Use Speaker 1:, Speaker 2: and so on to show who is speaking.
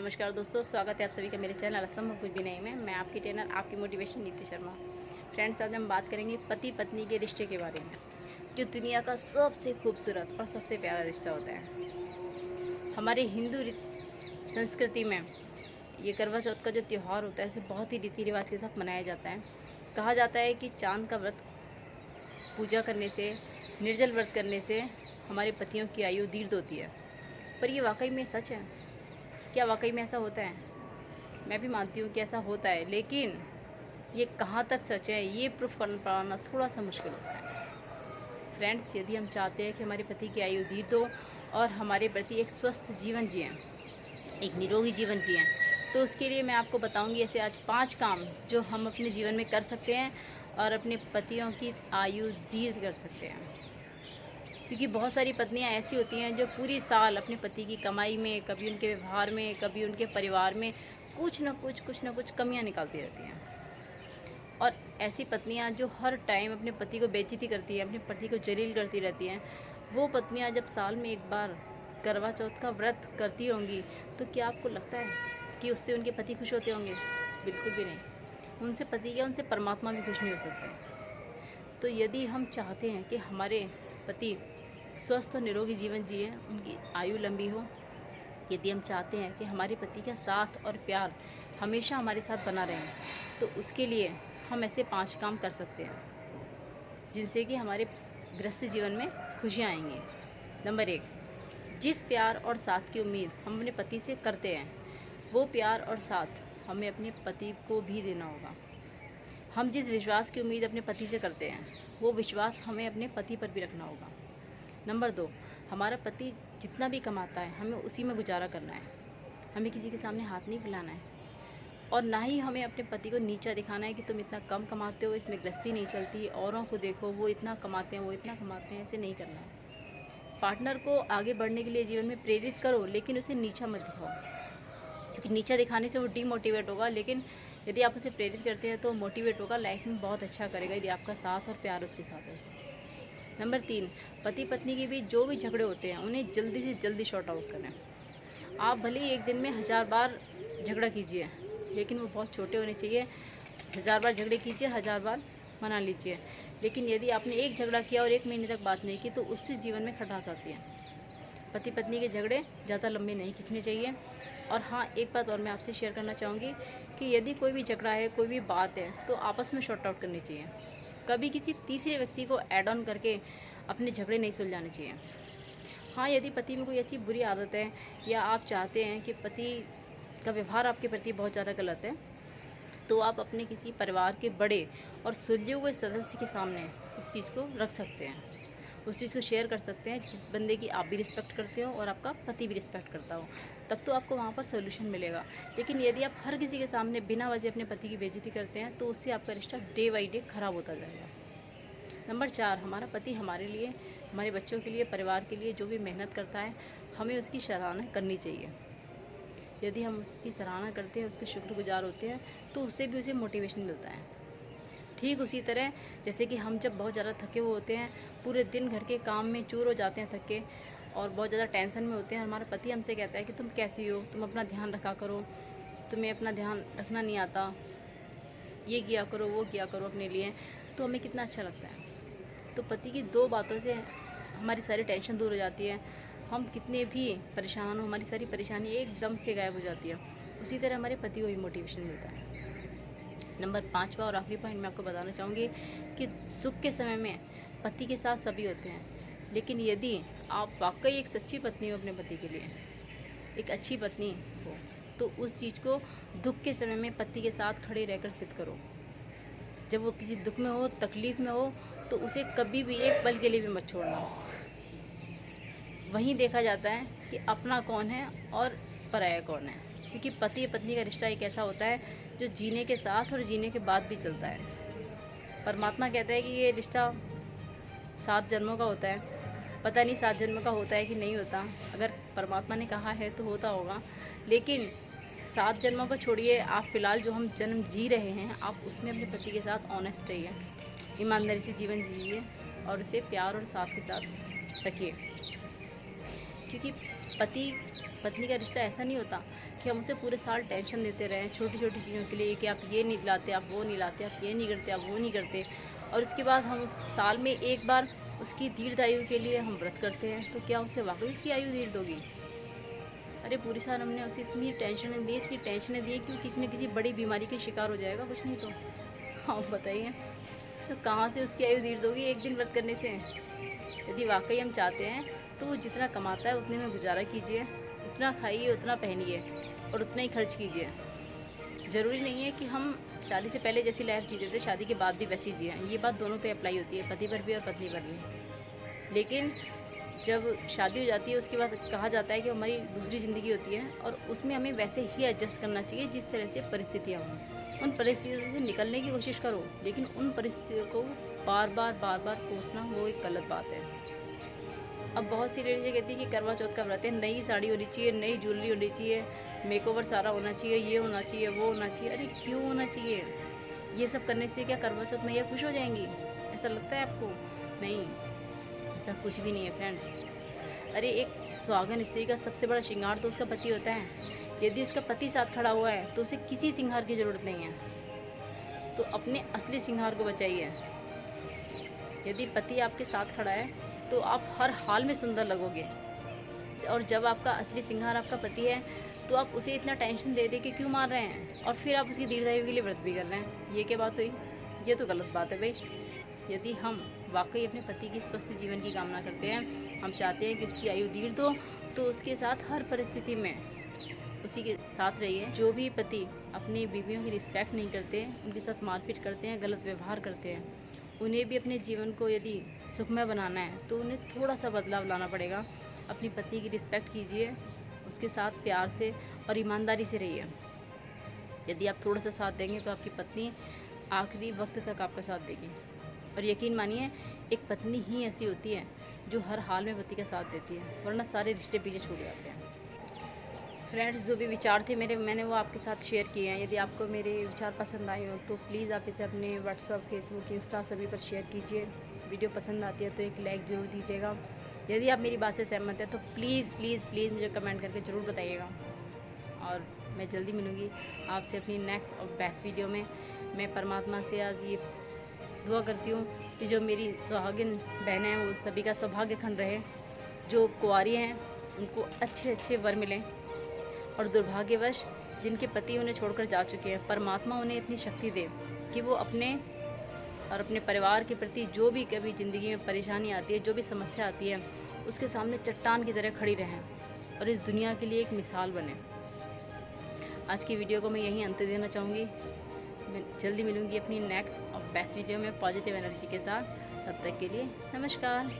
Speaker 1: नमस्कार दोस्तों, स्वागत है आप सभी का मेरे चैनल असंभव कुछ भी नहीं में। मैं आपकी ट्रेनर, आपकी मोटिवेशन नीति शर्मा। फ्रेंड्स, आज हम बात करेंगे पति पत्नी के रिश्ते के बारे में, जो दुनिया का सबसे खूबसूरत और सबसे प्यारा रिश्ता होता है। हमारे हिंदू संस्कृति में ये करवा चौथ का जो त्यौहार होता है उसे बहुत ही रीति रिवाज के साथ मनाया जाता है। कहा जाता है कि चांद का व्रत पूजा करने से, निर्जल व्रत करने से हमारे पतियों की आयु दीर्घ होती है। पर ये वाकई में सच है? क्या वाकई में ऐसा होता है? मैं भी मानती हूँ कि ऐसा होता है, लेकिन ये कहाँ तक सच है ये प्रूफ कर पाना थोड़ा सा मुश्किल होता है। फ्रेंड्स, यदि हम चाहते हैं कि हमारे पति की आयु दीर्घ हो और हमारे प्रति एक स्वस्थ जीवन जिएं, एक निरोगी जीवन जिएं, तो उसके लिए मैं आपको बताऊंगी ऐसे आज 5 काम जो हम अपने जीवन में कर सकते हैं और अपने पतियों की आयु दीर्घ कर सकते हैं। क्योंकि बहुत सारी पत्नियां ऐसी होती हैं जो पूरी साल अपने पति की कमाई में, कभी उनके व्यवहार में, कभी उनके परिवार में कुछ ना कुछ कमियां निकालती रहती हैं। और ऐसी पत्नियां जो हर टाइम अपने पति को बेइज्जती करती हैं, अपने पति को जलील करती रहती हैं, वो पत्नियां जब साल में एक बार करवा चौथ का व्रत करती होंगी, तो क्या आपको लगता है कि उससे उनके पति खुश होते होंगे? बिल्कुल भी नहीं। उनसे पति क्या, उनसे परमात्मा भी खुश नहीं हो सकते। तो यदि हम चाहते हैं कि हमारे पति स्वस्थ और निरोगी जीवन जिए, उनकी आयु लंबी हो, यदि हम चाहते हैं कि हमारे पति का साथ और प्यार हमेशा हमारे साथ बना रहे, तो उसके लिए हम ऐसे 5 काम कर सकते हैं जिनसे कि हमारे गृहस्थ जीवन में खुशियाँ आएंगी। नंबर 1, जिस प्यार और साथ की उम्मीद हम अपने पति से करते हैं, वो प्यार और साथ हमें अपने पति को भी देना होगा। हम जिस विश्वास की उम्मीद अपने पति से करते हैं, वो विश्वास हमें अपने पति पर भी रखना होगा। नंबर 2, हमारा पति जितना भी कमाता है हमें उसी में गुजारा करना है। हमें किसी के सामने हाथ नहीं फैलाना है और ना ही हमें अपने पति को नीचा दिखाना है कि तुम इतना कम कमाते हो, इसमें गृहस्थी नहीं चलती, औरों को देखो वो इतना कमाते हैं, वो इतना कमाते हैं। ऐसे नहीं करना है। पार्टनर को आगे बढ़ने के लिए जीवन में प्रेरित करो, लेकिन उसे नीचा मत दिखाओ, क्योंकि नीचा दिखाने से वो डीमोटिवेट होगा। लेकिन यदि आप उसे प्रेरित करते हैं तो मोटिवेट होगा, लाइफ में बहुत अच्छा करेगा यदि आपका साथ और प्यार उसके साथ है। नंबर 3, पति पत्नी के बीच जो भी झगड़े होते हैं उन्हें जल्दी से जल्दी शॉर्ट आउट करें। आप भले ही एक दिन में 1000 बार झगड़ा कीजिए, लेकिन वो बहुत छोटे होने चाहिए। 1000 बार झगड़े कीजिए, 1000 बार मना लीजिए, लेकिन यदि आपने एक झगड़ा किया और 1 महीने तक बात नहीं की, तो उससे जीवन में खटास आती है। पति पत्नी के झगड़े ज़्यादा लंबे नहीं खींचने चाहिए। और हाँ, एक बात और मैं आपसे शेयर करना चाहूँगी कि यदि कोई भी झगड़ा है, कोई भी बात है, तो आपस में शॉर्ट आउट करनी चाहिए। कभी किसी तीसरे व्यक्ति को ऐड ऑन करके अपने झगड़े नहीं सुलझाने चाहिए। हाँ, यदि पति में कोई ऐसी बुरी आदत है या आप चाहते हैं कि पति का व्यवहार आपके प्रति बहुत ज़्यादा गलत है, तो आप अपने किसी परिवार के बड़े और सुलझे हुए सदस्य के सामने उस चीज़ को रख सकते हैं, उस चीज़ को शेयर कर सकते हैं जिस बंदे की आप भी रिस्पेक्ट करते हो और आपका पति भी रिस्पेक्ट करता हो। तब तो आपको वहाँ पर सोल्यूशन मिलेगा। लेकिन यदि आप हर किसी के सामने बिना वजह अपने पति की बेइज्जती करते हैं, तो उससे आपका रिश्ता डे बाई डे ख़राब होता जाएगा। नंबर 4, हमारा पति हमारे लिए, हमारे बच्चों के लिए, परिवार के लिए जो भी मेहनत करता है, हमें उसकी सराहना करनी चाहिए। यदि हम उसकी सराहना करते हैं, उसके शुक्रगुजार होते हैं, तो उससे भी उसे मोटिवेशन मिलता है। ठीक उसी तरह जैसे कि हम जब बहुत ज़्यादा थके हुए होते हैं, पूरे दिन घर के काम में चूर हो जाते हैं, थके और बहुत ज़्यादा टेंशन में होते हैं, हमारा पति हमसे कहता है कि तुम कैसी हो, तुम अपना ध्यान रखा करो, तुम्हें अपना ध्यान रखना नहीं आता, ये किया करो, वो किया करो अपने लिए, तो हमें कितना अच्छा लगता है। तो पति की 2 बातों से हमारी सारी टेंशन दूर हो जाती है। हम कितने भी परेशान हो, हमारी सारी परेशानी एकदम से गायब हो जाती है। उसी तरह हमारे पति को भी मोटिवेशन मिलता है। नंबर 5वां और आखिरी पॉइंट मैं आपको बताना चाहूँगी कि सुख के समय में पति के साथ सभी होते हैं, लेकिन यदि आप वाकई एक सच्ची पत्नी हो अपने पति के लिए, एक अच्छी पत्नी हो, तो उस चीज़ को दुख के समय में पति के साथ खड़े रहकर सिद्ध करो। जब वो किसी दुख में हो, तकलीफ़ में हो, तो उसे कभी भी एक पल के लिए भी मत छोड़ना। वहीं देखा जाता है कि अपना कौन है और पराया कौन है, क्योंकि पति पत्नी का रिश्ता एक ऐसा होता है जो जीने के साथ और जीने के बाद भी चलता है। परमात्मा कहता है कि ये रिश्ता 7 जन्मों का होता है। पता नहीं 7 जन्मों का होता है कि नहीं होता, अगर परमात्मा ने कहा है तो होता होगा, लेकिन 7 जन्मों को छोड़िए, आप फ़िलहाल जो हम जन्म जी रहे हैं, आप उसमें अपने पति के साथ ऑनेस्ट रहिए, ईमानदारी से जीवन जिए और उसे प्यार और साथ के साथ रखिए। क्योंकि पति पत्नी का रिश्ता ऐसा नहीं होता कि हम उसे पूरे साल टेंशन देते रहें छोटी छोटी चीज़ों के लिए, कि आप ये नहीं लाते, आप वो नहीं लाते, आप ये नहीं करते, आप वो नहीं करते, और उसके बाद हम उस साल में एक बार उसकी दीर्घायु के लिए हम व्रत करते हैं, तो क्या उससे वाकई उसकी आयु दीर्घ होगी? अरे पूरी साल हमने उसे इतनी टेंशनें दी, इतनी टेंशनें दी, क्यों किसी न किसी बड़ी बीमारी के शिकार हो जाएगा, कुछ नहीं तो। आप बताइए, तो कहाँ से उसकी आयु दीर्घ होगी एक दिन व्रत करने से? यदि वाकई हम चाहते हैं तो वो जितना कमाता है उतने में गुजारा कीजिए, उतना खाइए, उतना पहनिए और उतना ही खर्च कीजिए। ज़रूरी नहीं है कि हम शादी से पहले जैसी लाइफ जीते थे शादी के बाद भी वैसी जिए। ये बात दोनों पे अप्लाई होती है, पति पर भी और पत्नी पर भी। लेकिन जब शादी हो जाती है उसके बाद कहा जाता है कि हमारी दूसरी ज़िंदगी होती है और उसमें हमें वैसे ही एडजस्ट करना चाहिए जिस तरह से परिस्थितियाँ हों। उन परिस्थितियों से निकलने की कोशिश करो, लेकिन उन परिस्थितियों को बार बार कोसना वो एक गलत बात है। अब बहुत सी लेडीज़ें कहती है कि करवा चौथ का व्रत है, नई साड़ी होनी चाहिए, नई ज्वेलरी होनी चाहिए, मेकओवर सारा होना चाहिए, ये होना चाहिए, वो होना चाहिए। अरे क्यों होना चाहिए? ये सब करने से क्या करवा चौथ मैया खुश हो जाएंगी? ऐसा लगता है आपको? नहीं, ऐसा कुछ भी नहीं है फ्रेंड्स। अरे एक सुहागन स्त्री का सबसे बड़ा श्रृंगार तो उसका पति होता है। यदि उसका पति साथ खड़ा हुआ है तो उसे किसी श्रृंगार की ज़रूरत नहीं है। तो अपने असली श्रृंगार को बचाइए। यदि पति आपके साथ खड़ा है तो आप हर हाल में सुंदर लगोगे, और जब आपका असली श्रृंगार आपका पति है तो आप उसे इतना टेंशन दे के क्यों मार रहे हैं, और फिर आप उसकी दीर्घायु के लिए व्रत भी कर रहे हैं? ये क्या बात हुई? ये तो गलत बात है भाई। यदि हम वाकई अपने पति की स्वस्थ जीवन की कामना करते हैं, हम चाहते हैं कि उसकी आयु दीर्घ हो, तो उसके साथ हर परिस्थिति में उसी के साथ रहिए। जो भी पति अपनी बीवियों की रिस्पेक्ट नहीं करते, उनके साथ मारपीट करते हैं, गलत व्यवहार करते हैं, उन्हें भी अपने जीवन को यदि सुखमय बनाना है तो उन्हें थोड़ा सा बदलाव लाना पड़ेगा। अपनी पत्नी की रिस्पेक्ट कीजिए, उसके साथ प्यार से और ईमानदारी से रहिए। यदि आप थोड़ा सा साथ देंगे तो आपकी पत्नी आखिरी वक्त तक आपका साथ देगी। और यकीन मानिए, एक पत्नी ही ऐसी होती है जो हर हाल में पति का साथ देती है, वरना सारे रिश्ते पीछे छूट जाते हैं। फ्रेंड्स, जो भी विचार थे मेरे, मैंने वो आपके साथ शेयर किए हैं। यदि आपको मेरे विचार पसंद आए हो तो प्लीज़ आप इसे अपने व्हाट्सअप, फेसबुक, इंस्टा सभी पर शेयर कीजिए। वीडियो पसंद आती है तो एक लाइक ज़रूर दीजिएगा। यदि आप मेरी बात से सहमत हैं तो प्लीज़ प्लीज़ प्लीज़ मुझे कमेंट करके ज़रूर बताइएगा। और मैं जल्दी मिलूँगी आपसे अपनी नेक्स्ट और बेस्ट वीडियो में। मैं परमात्मा से आज ये दुआ करती हूँ कि जो मेरी सुहागिन बहनें हैं वो सभी का सौभाग्य खंड रहे, जो कुंवारी हैं उनको अच्छे अच्छे वर मिलें, और दुर्भाग्यवश जिनके पति उन्हें छोड़कर जा चुके हैं, परमात्मा उन्हें इतनी शक्ति दे कि वो अपने और अपने परिवार के प्रति जो भी कभी ज़िंदगी में परेशानी आती है, जो भी समस्या आती है, उसके सामने चट्टान की तरह खड़ी रहें और इस दुनिया के लिए एक मिसाल बने। आज की वीडियो को मैं यहीं अंत देना चाहूँगी। मैं जल्दी मिलूँगी अपनी नेक्स्ट और बेस्ट वीडियो में पॉजिटिव एनर्जी के साथ। तब तक के लिए नमस्कार।